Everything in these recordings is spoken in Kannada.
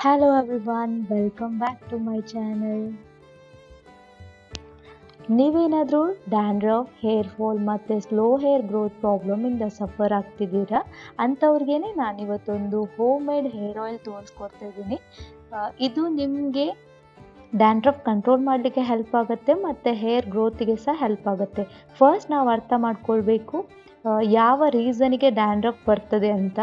Hello everyone, welcome back to my channel. ನೀವೇನಾದರೂ ಡ್ಯಾಂಡ್ರಫ್, ಹೇರ್ ಫಾಲ್ ಮತ್ತು ಸ್ಲೋ ಹೇರ್ ಗ್ರೋತ್ ಪ್ರಾಬ್ಲಮಿಂದ ಸಫರ್ ಆಗ್ತಿದ್ದೀರಾ ಅಂಥವ್ರಿಗೇ ನಾನಿವತ್ತೊಂದು ಹೋಮ್ ಮೇಡ್ ಹೇರ್ ಆಯಿಲ್ ತೋರಿಸ್ಕೊಡ್ತಾ ಇದ್ದೀನಿ. ಇದು ನಿಮಗೆ ಡ್ಯಾಂಡ್ರಫ್ ಕಂಟ್ರೋಲ್ ಮಾಡಲಿಕ್ಕೆ ಹೆಲ್ಪ್ ಆಗುತ್ತೆ ಮತ್ತು ಹೇರ್ ಗ್ರೋತಿಗೆ ಸಹ ಹೆಲ್ಪ್ ಆಗುತ್ತೆ. ಫಸ್ಟ್ ನಾವು ಅರ್ಥ ಮಾಡ್ಕೊಳ್ಬೇಕು ಯಾವ ರೀಸನಿಗೆ ಡ್ಯಾಂಡ್ರಫ್ ಬರ್ತದೆ ಅಂತ.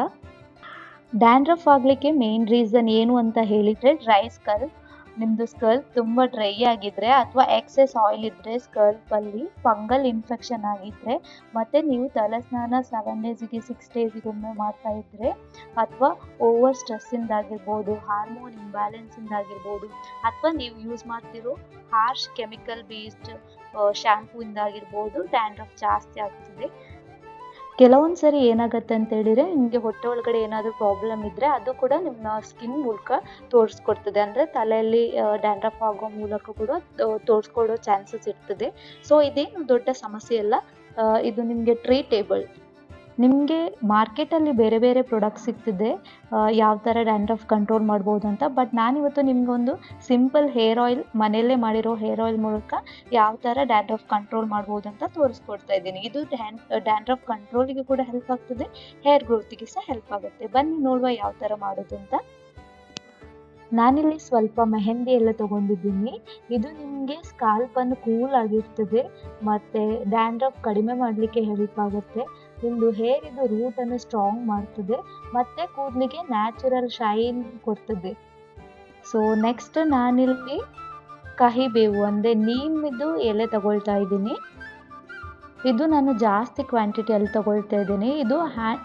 ಡ್ಯಾಂಡ್ರಫ್ ಆಗಲಿಕ್ಕೆ ಮೇನ್ ರೀಸನ್ ಏನು ಅಂತ ಹೇಳಿದರೆ ಡ್ರೈ ಸ್ಕಲ್ಪ್. ನಿಮ್ಮದು ಸ್ಕಲ್ಪ್ ತುಂಬ ಡ್ರೈ ಆಗಿದ್ದರೆ ಅಥವಾ ಎಕ್ಸೆಸ್ ಆಯಿಲ್ ಇದ್ದರೆ ಸ್ಕಲ್ಪಲ್ಲಿ ಫಂಗಲ್ ಇನ್ಫೆಕ್ಷನ್ ಆಗಿದ್ದರೆ ಮತ್ತು ನೀವು ತಲೆ ಸ್ನಾನ 7 ಡೇಸಿಗೆ 6 ಡೇಸಿಗೊಮ್ಮೆ ಮಾಡ್ತಾ ಇದ್ದರೆ ಅಥವಾ ಓವರ್ ಸ್ಟ್ರೆಸ್ಸಿಂದಾಗಿರ್ಬೋದು, ಹಾರ್ಮೋನ್ ಇಂಬ್ಯಾಲೆನ್ಸಿಂದಾಗಿರ್ಬೋದು ಅಥವಾ ನೀವು ಯೂಸ್ ಮಾಡ್ತಿರೋ ಹಾರ್ಶ್ ಕೆಮಿಕಲ್ ಬೇಸ್ಡ್ ಶ್ಯಾಂಪೂಯಿಂದಾಗಿರ್ಬೋದು ಡ್ಯಾಂಡ್ರಫ್ ಜಾಸ್ತಿ ಆಗ್ತದೆ. ಕೆಲವೊಂದು ಸರಿ ಏನಾಗುತ್ತೆ ಅಂತ ಹೇಳಿದರೆ ನಿಮಗೆ ಹೊಟ್ಟೆ ಒಳಗಡೆ ಏನಾದರೂ ಪ್ರಾಬ್ಲಮ್ ಇದ್ದರೆ ಅದು ಕೂಡ ನಿಮ್ಮ ಸ್ಕಿನ್ ಮೂಲಕ ತೋರಿಸ್ಕೊಡ್ತದೆ. ಅಂದರೆ ತಲೆಯಲ್ಲಿ ಡ್ಯಾಂಡ್ರಫ್ ಆಗೋ ಮೂಲಕ ಕೂಡ ತೋರಿಸ್ಕೊಡೋ ಚಾನ್ಸಸ್ ಇರ್ತದೆ. ಸೊ ಇದೇನು ದೊಡ್ಡ ಸಮಸ್ಯೆ ಅಲ್ಲ, ಇದು ನಿಮಗೆ ಟ್ರೀಟೇಬಲ್. ನಿಮಗೆ ಮಾರ್ಕೆಟಲ್ಲಿ ಬೇರೆ ಬೇರೆ ಪ್ರಾಡಕ್ಟ್ಸ್ ಸಿಗ್ತಿದೆ ಯಾವ ಥರ ಡ್ಯಾಂಡ್ರಫ್ ಕಂಟ್ರೋಲ್ ಮಾಡ್ಬೋದು ಅಂತ. ಬಟ್ ನಾನಿವತ್ತು ನಿಮಗೊಂದು ಸಿಂಪಲ್ ಹೇರ್ ಆಯಿಲ್, ಮನೆಯಲ್ಲೇ ಮಾಡಿರೋ ಹೇರ್ ಆಯಿಲ್ ಮೂಲಕ ಯಾವ ಥರ ಡ್ಯಾಂಡ್ರಫ್ ಕಂಟ್ರೋಲ್ ಮಾಡ್ಬೋದು ಅಂತ ತೋರಿಸ್ಕೊಡ್ತಾ ಇದ್ದೀನಿ. ಇದು ಡ್ಯಾಂಡ್ರಫ್ ಕಂಟ್ರೋಲಿಗೆ ಕೂಡ ಹೆಲ್ಪ್ ಆಗ್ತದೆ, ಹೇರ್ ಗ್ರೋತಿಗೆ ಸಹ ಹೆಲ್ಪ್ ಆಗುತ್ತೆ. ಬನ್ನಿ ನೋಡುವ ಯಾವ ಥರ ಮಾಡೋದು ಅಂತ. ನಾನಿಲ್ಲಿ ಸ್ವಲ್ಪ ಮೆಹಂದಿ ಎಲ್ಲ ತೊಗೊಂಡಿದ್ದೀನಿ. ಇದು ನಿಮಗೆ ಸ್ಕಾಲ್ಪನ್ನು ಕೂಲ್ ಆಗಿರ್ತದೆ ಮತ್ತು ಡ್ಯಾಂಡ್ರಫ್ ಕಡಿಮೆ ಮಾಡಲಿಕ್ಕೆ ಹೆಲ್ಪ್ ಆಗುತ್ತೆ. ನಿಮ್ಮದು ಹೇರ್ ಇದು ರೂಟನ್ನು ಸ್ಟ್ರಾಂಗ್ ಮಾಡ್ತದೆ ಮತ್ತು ಕೂದಲಿಗೆ ನ್ಯಾಚುರಲ್ ಶೈನ್ ಕೊಡ್ತದೆ. ಸೊ ನೆಕ್ಸ್ಟ್ ನಾನಿಲ್ಲಿ ಕಹಿಬೇವು ಅಂದರೆ ನೀಮಿದು ಎಲೆ ತಗೊಳ್ತಾ ಇದ್ದೀನಿ. ಇದು ನಾನು ಜಾಸ್ತಿ ಕ್ವಾಂಟಿಟಿಯಲ್ಲಿ ತಗೊಳ್ತಾ ಇದ್ದೀನಿ. ಇದು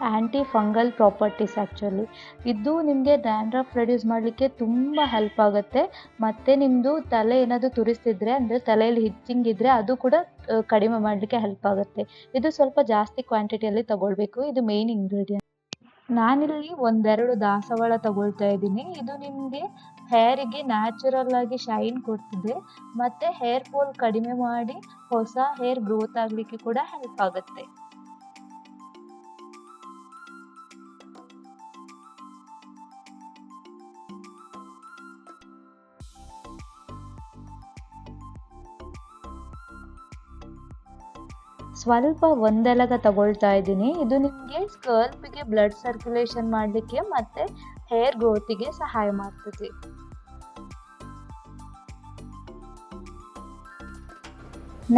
ಆ್ಯಂಟಿ ಫಂಗಲ್ ಪ್ರಾಪರ್ಟೀಸ್ ಆ್ಯಕ್ಚುಲಿ. ಇದು ನಿಮಗೆ ಡ್ಯಾಂಡ್ರಫ್ ರೆಡ್ಯೂಸ್ ಮಾಡಲಿಕ್ಕೆ ತುಂಬ ಹೆಲ್ಪ್ ಆಗುತ್ತೆ ಮತ್ತು ನಿಮ್ಮದು ತಲೆ ಏನಾದರೂ ತುರಿಸ್ತಿದ್ರೆ ಅಂದರೆ ತಲೆಯಲ್ಲಿ ಹಿಚ್ಚಿಂಗ್ ಇದ್ದರೆ ಅದು ಕೂಡ ಕಡಿಮೆ ಮಾಡಲಿಕ್ಕೆ ಹೆಲ್ಪ್ ಆಗುತ್ತೆ. ಇದು ಸ್ವಲ್ಪ ಜಾಸ್ತಿ ಕ್ವಾಂಟಿಟಿಯಲ್ಲಿ ತಗೊಳ್ಬೇಕು. ಇದು ಮೇನ್ ಇಂಗ್ರೀಡಿಯೆಂಟ್. ನಾನಿಲ್ಲಿ 1-2 ದಾಸವಾಳ ತಗೊಳ್ತಾ ಇದ್ದೀನಿ. ಇದು ನಿಮಗೆ ಹೇರಿಗೆ ನ್ಯಾಚುರಲ್ ಆಗಿ ಶೈನ್ ಕೊಡ್ತದೆ ಮತ್ತು ಹೇರ್ ಫಾಲ್ ಕಡಿಮೆ ಮಾಡಿ ಹೊಸ ಹೇರ್ ಗ್ರೋತ್ ಆಗಲಿಕ್ಕೆ ಕೂಡ ಹೆಲ್ಪ್ ಆಗುತ್ತೆ. ಸ್ವಲ್ಪ ಒಂದೆಲಗ ತಗೊಳ್ತಾ ಇದ್ದೀನಿ. ಇದು ನಿಮಗೆ ಸ್ಕಲ್ಪಿಗೆ ಬ್ಲಡ್ ಸರ್ಕ್ಯುಲೇಷನ್ ಮಾಡಲಿಕ್ಕೆ ಮತ್ತು ಹೇರ್ ಗ್ರೋತಿಗೆ ಸಹಾಯ ಮಾಡ್ತದೆ.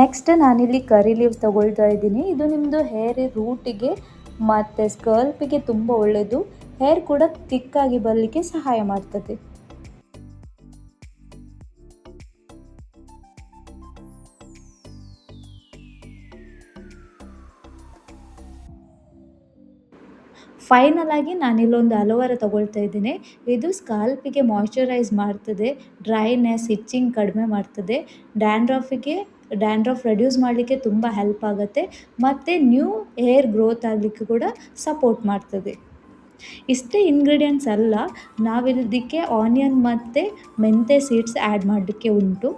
ನೆಕ್ಸ್ಟ್ ನಾನಿಲ್ಲಿ ಕರಿ ಲೀವ್ಸ್ ತಗೊಳ್ತಾ ಇದ್ದೀನಿ. ಇದು ನಿಮ್ಮದು ಹೇರ್ ರೂಟಿಗೆ ಮತ್ತು ಸ್ಕಲ್ಪಿಗೆ ತುಂಬ ಒಳ್ಳೆಯದು. ಹೇರ್ ಕೂಡ ಥಿಕ್ಕಾಗಿ ಬರಲಿಕ್ಕೆ ಸಹಾಯ ಮಾಡ್ತದೆ. ಫೈನಲ್ ಆಗಿ ನಾನಿಲ್ಲೊಂದು ಅಲೋವೆರಾ ತಗೊಳ್ತಾ ಇದ್ದೀನಿ. ಇದು ಸ್ಕಾಲ್ಪಿಗೆ ಮಾಯ್ಶ್ಚರೈಸ್ ಮಾಡ್ತದೆ, ಡ್ರೈನೆಸ್, ಇಚ್ಚಿಂಗ್ ಕಡಿಮೆ ಮಾಡ್ತದೆ, ಡ್ಯಾಂಡ್ರಫ್ ರೆಡ್ಯೂಸ್ ಮಾಡಲಿಕ್ಕೆ ತುಂಬ ಹೆಲ್ಪ್ ಆಗುತ್ತೆ ಮತ್ತು ನ್ಯೂ ಹೇರ್ ಗ್ರೋತ್ ಆಗಲಿಕ್ಕೆ ಕೂಡ ಸಪೋರ್ಟ್ ಮಾಡ್ತದೆ. ಇಷ್ಟೇ ಇಂಗ್ರೀಡಿಯೆಂಟ್ಸ್ ಅಲ್ಲ, ನಾವಿದಕ್ಕೆ ಆನಿಯನ್ ಮತ್ತು ಮೆಂತೆ ಸೀಡ್ಸ್ ಆ್ಯಡ್ ಮಾಡಲಿಕ್ಕೆ ಉಂಟು.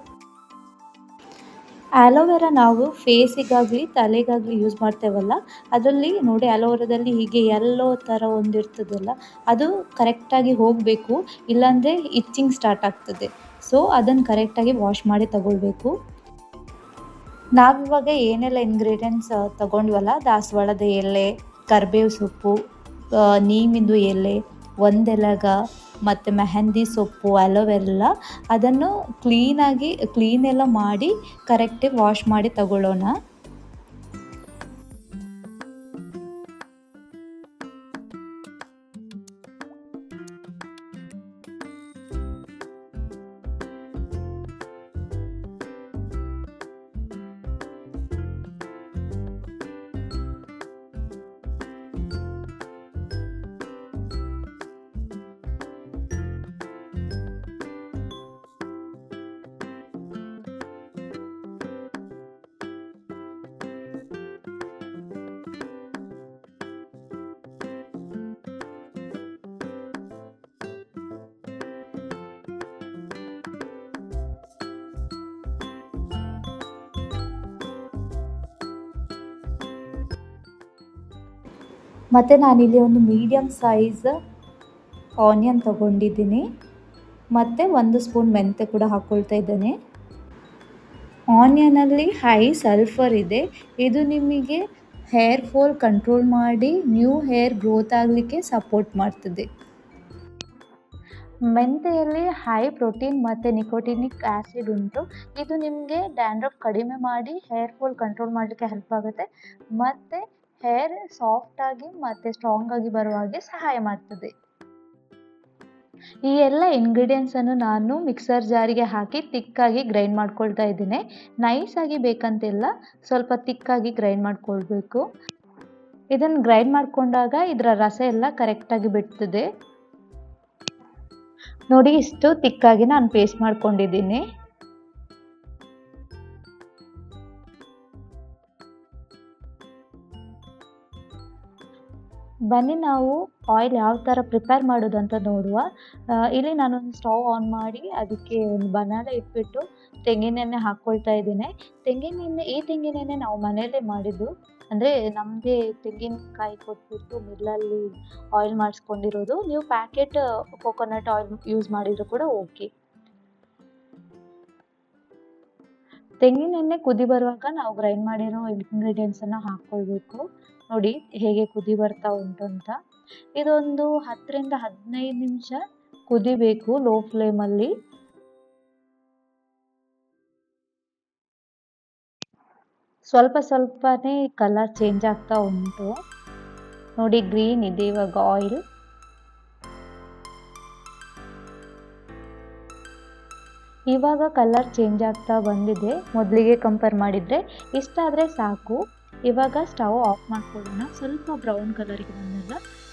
ಆಲೋವೆರಾ ನಾವು ಫೇಸಿಗಾಗಲಿ ತಲೆಗಾಗಲಿ ಯೂಸ್ ಮಾಡ್ತೇವಲ್ಲ, ಅದರಲ್ಲಿ ನೋಡಿ ಆಲೋವೆರಾದಲ್ಲಿ ಹೀಗೆ ಯೆಲ್ಲೋ ಥರ ಒಂದಿರ್ತದಲ್ಲ, ಅದು ಕರೆಕ್ಟಾಗಿ ಹೋಗಬೇಕು, ಇಲ್ಲಾಂದರೆ ಇಚ್ಚಿಂಗ್ ಸ್ಟಾರ್ಟ್ ಆಗ್ತದೆ. ಸೊ ಅದನ್ನು ಕರೆಕ್ಟಾಗಿ ವಾಶ್ ಮಾಡಿ ತಗೊಳ್ಬೇಕು. ನಾವಿವಾಗ ಏನೆಲ್ಲ ಇಂಗ್ರೀಡಿಯೆಂಟ್ಸ್ ತಗೊಂಡ್ವಲ್ಲ, ದಾಸವಾಳದ ಎಲೆ, ಕರಿಬೇವು ಸೊಪ್ಪು, ನೀಮಿಂದು ಎಲೆ, ಒಂದೆಲಗ ಮತ್ತು ಮೆಹಂದಿ ಸೊಪ್ಪು, ಅಲೋವೆಲ್ಲ, ಅದನ್ನು ಕ್ಲೀನೆಲ್ಲ ಮಾಡಿ ಕರೆಕ್ಟಾಗಿ ವಾಶ್ ಮಾಡಿ ತಗೊಳ್ಳೋಣ. ಮತ್ತು ನಾನಿಲ್ಲಿ ಒಂದು ಮೀಡಿಯಮ್ ಸೈಜ್ ಆನಿಯನ್ ತಗೊಂಡಿದ್ದೀನಿ. ಮತ್ತು 1 ಸ್ಪೂನ್ ಮೆಂತ್ಯ ಕೂಡ ಹಾಕ್ಕೊಳ್ತಾ ಇದ್ದೇನೆ. ಆನಿಯನಲ್ಲಿ ಹೈ ಸಲ್ಫರ್ ಇದೆ. ಇದು ನಿಮಗೆ ಹೇರ್ ಫಾಲ್ ಕಂಟ್ರೋಲ್ ಮಾಡಿ ನ್ಯೂ ಹೇರ್ ಗ್ರೋತ್ ಆಗಲಿಕ್ಕೆ ಸಪೋರ್ಟ್ ಮಾಡ್ತದೆ. ಮೆಂತೆಯಲ್ಲಿ ಹೈ ಪ್ರೋಟೀನ್ ಮತ್ತು ನಿಕೋಟಿನಿಕ್ ಆ್ಯಸಿಡ್ ಉಂಟು. ಇದು ನಿಮಗೆ ಡ್ಯಾಂಡ್ರಫ್ ಕಡಿಮೆ ಮಾಡಿ ಹೇರ್ ಫಾಲ್ ಕಂಟ್ರೋಲ್ ಮಾಡಲಿಕ್ಕೆ ಹೆಲ್ಪ್ ಆಗುತ್ತೆ ಮತ್ತು ಹೇರ್ ಸಾಫ್ಟಾಗಿ ಮತ್ತು ಸ್ಟ್ರಾಂಗ್ ಆಗಿ ಬರುವ ಹಾಗೆ ಸಹಾಯ ಮಾಡ್ತದೆ. ಈ ಎಲ್ಲ ಇಂಗ್ರೀಡಿಯೆಂಟ್ಸನ್ನು ನಾನು ಮಿಕ್ಸರ್ ಜಾರಿಗೆ ಹಾಕಿ ತಿಕ್ಕಾಗಿ ಗ್ರೈಂಡ್ ಮಾಡ್ಕೊಳ್ತಾ ಇದ್ದೀನಿ. ನೈಸಾಗಿ ಬೇಕಂತಿಲ್ಲ, ಸ್ವಲ್ಪ ತಿಕ್ಕಾಗಿ ಗ್ರೈಂಡ್ ಮಾಡ್ಕೊಳ್ಬೇಕು. ಇದನ್ನು ಗ್ರೈಂಡ್ ಮಾಡಿಕೊಂಡಾಗ ಇದರ ರಸ ಎಲ್ಲ ಕರೆಕ್ಟಾಗಿ ಬಿಡ್ತದೆ. ನೋಡಿ, ಇಷ್ಟು ತಿಕ್ಕಾಗಿ ನಾನು ಪೇಸ್ಟ್ ಮಾಡ್ಕೊಂಡಿದ್ದೀನಿ. ಬನ್ನಿ ನಾವು ಆಯಿಲ್ ಯಾವ ಥರ ಪ್ರಿಪೇರ್ ಮಾಡೋದಂತ ನೋಡುವ. ಇಲ್ಲಿ ನಾನೊಂದು ಸ್ಟವ್ ಆನ್ ಮಾಡಿ ಅದಕ್ಕೆ ಒಂದು ಬನಾನ ಇಟ್ಬಿಟ್ಟು ತೆಂಗಿನೆಣ್ಣೆ ಹಾಕ್ಕೊಳ್ತಾ ಇದ್ದೀನಿ. ಈ ತೆಂಗಿನೆಣ್ಣೆ ನಾವು ಮನೆಯಲ್ಲೇ ಮಾಡಿದ್ದು, ಅಂದರೆ ನಮ್ಮದೇ ತೆಂಗಿನಕಾಯಿ ಕೊಟ್ಬಿಟ್ಟು ಮಿಲ್ಲಲ್ಲಿ ಆಯಿಲ್ ಮಾಡಿಸ್ಕೊಂಡಿರೋದು. ನೀವು ಪ್ಯಾಕೆಟ್ ಕೋಕೋನಟ್ ಆಯಿಲ್ ಯೂಸ್ ಮಾಡಿದರೂ ಕೂಡ ಓಕೆ. ತೆಂಗಿನೆಣ್ಣೆ ಕುದಿ ಬರುವಾಗ ನಾವು ಗ್ರೈಂಡ್ ಮಾಡಿರೋ ಇಂಗ್ರೀಡಿಯೆಂಟ್ಸನ್ನು ಹಾಕ್ಕೊಳ್ಬೇಕು. ನೋಡಿ ಹೇಗೆ ಕುದಿ ಬರ್ತಾ ಉಂಟು ಅಂತ. ಇದೊಂದು 10 ರಿಂದ 15 ನಿಮಿಷ ಕುದಿಬೇಕು ಲೋ ಫ್ಲೇಮಲ್ಲಿ. ಸ್ವಲ್ಪ ಸ್ವಲ್ಪನೇ ಕಲರ್ ಚೇಂಜ್ ಆಗ್ತಾ ಉಂಟು. ನೋಡಿ, ಗ್ರೀನ್ ಇದೆ ಇವಾಗ ಆಯಿಲ್. ಇವಾಗ ಕಲರ್ ಚೇಂಜ್ ಆಗ್ತಾ ಬಂದಿದೆ ಮೊದಲಿಗೆ ಕಂಪೇರ್ ಮಾಡಿದರೆ. ಇಷ್ಟಾದರೆ ಸಾಕು. ಇವಾಗ ಸ್ಟವ್ ಆಫ್ ಮಾಡ್ಕೊಳ್ಳೋಣ. ಸ್ವಲ್ಪ ಬ್ರೌನ್ ಕಲರಿಗೆ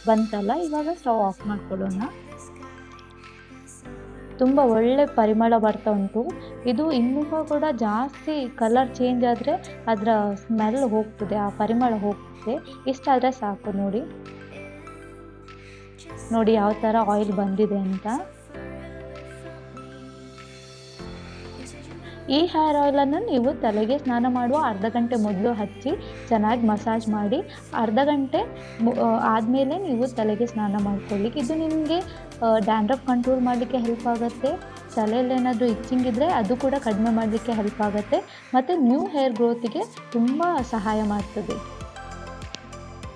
ಬಂತಲ್ಲ, ಇವಾಗ ಸ್ಟವ್ ಆಫ್ ಮಾಡ್ಕೊಳ್ಳೋಣ. ತುಂಬ ಒಳ್ಳೆ ಪರಿಮಳ ಬರ್ತಾ ಉಂಟು. ಇದು ಇನ್ನೂ ಕೂಡ ಜಾಸ್ತಿ ಕಲರ್ ಚೇಂಜ್ ಆದರೆ ಅದರ ಸ್ಮೆಲ್ ಹೋಗ್ತದೆ, ಆ ಪರಿಮಳ ಹೋಗ್ತದೆ. ಇಷ್ಟಾದರೆ ಸಾಕು. ನೋಡಿ ಯಾವ ಥರ ಆಯಿಲ್ ಬಂದಿದೆ ಅಂತ. ಈ ಹೇರ್ ಆಯಿಲನ್ನು ನೀವು ತಲೆಗೆ ಸ್ನಾನ ಮಾಡುವ ಅರ್ಧ ಗಂಟೆ ಮೊದಲು ಹಚ್ಚಿ ಚೆನ್ನಾಗಿ ಮಸಾಜ್ ಮಾಡಿ, ಅರ್ಧ ಗಂಟೆ ಆದಮೇಲೆ ನೀವು ತಲೆಗೆ ಸ್ನಾನ ಮಾಡ್ಕೊಳ್ಳಿಕ್ಕೆ. ಇದು ನಿಮಗೆ ಡ್ಯಾಂಡ್ರಫ್ ಕಂಟ್ರೋಲ್ ಮಾಡಲಿಕ್ಕೆ ಹೆಲ್ಪ್ ಆಗುತ್ತೆ. ತಲೆಯಲ್ಲಿ ಏನಾದರೂ ಇಚ್ಚಿಂಗ್ ಇದ್ದರೆ ಅದು ಕೂಡ ಕಡಿಮೆ ಮಾಡಲಿಕ್ಕೆ ಹೆಲ್ಪ್ ಆಗುತ್ತೆ ಮತ್ತು ನ್ಯೂ ಹೇರ್ ಗ್ರೋತಿಗೆ ತುಂಬ ಸಹಾಯ ಮಾಡ್ತದೆ.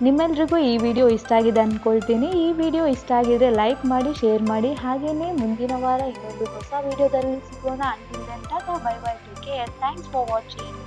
ನಿಮ್ಮೆಲ್ರಿಗೂ ಈ ವಿಡಿಯೋ ಇಷ್ಟ ಆಗಿದೆ ಅಂದ್ಕೊಳ್ತೀನಿ. ಈ ವಿಡಿಯೋ ಇಷ್ಟ ಆಗಿದರೆ ಲೈಕ್ ಮಾಡಿ, ಶೇರ್ ಮಾಡಿ. ಹಾಗೆಯೇ ಮುಂದಿನ ವಾರ ಇನ್ನೊಂದು ಹೊಸ ವಿಡಿಯೋದಲ್ಲಿ ಸಿಗೋಣ. Until then tata, bye bye, take care. Thanks for watching.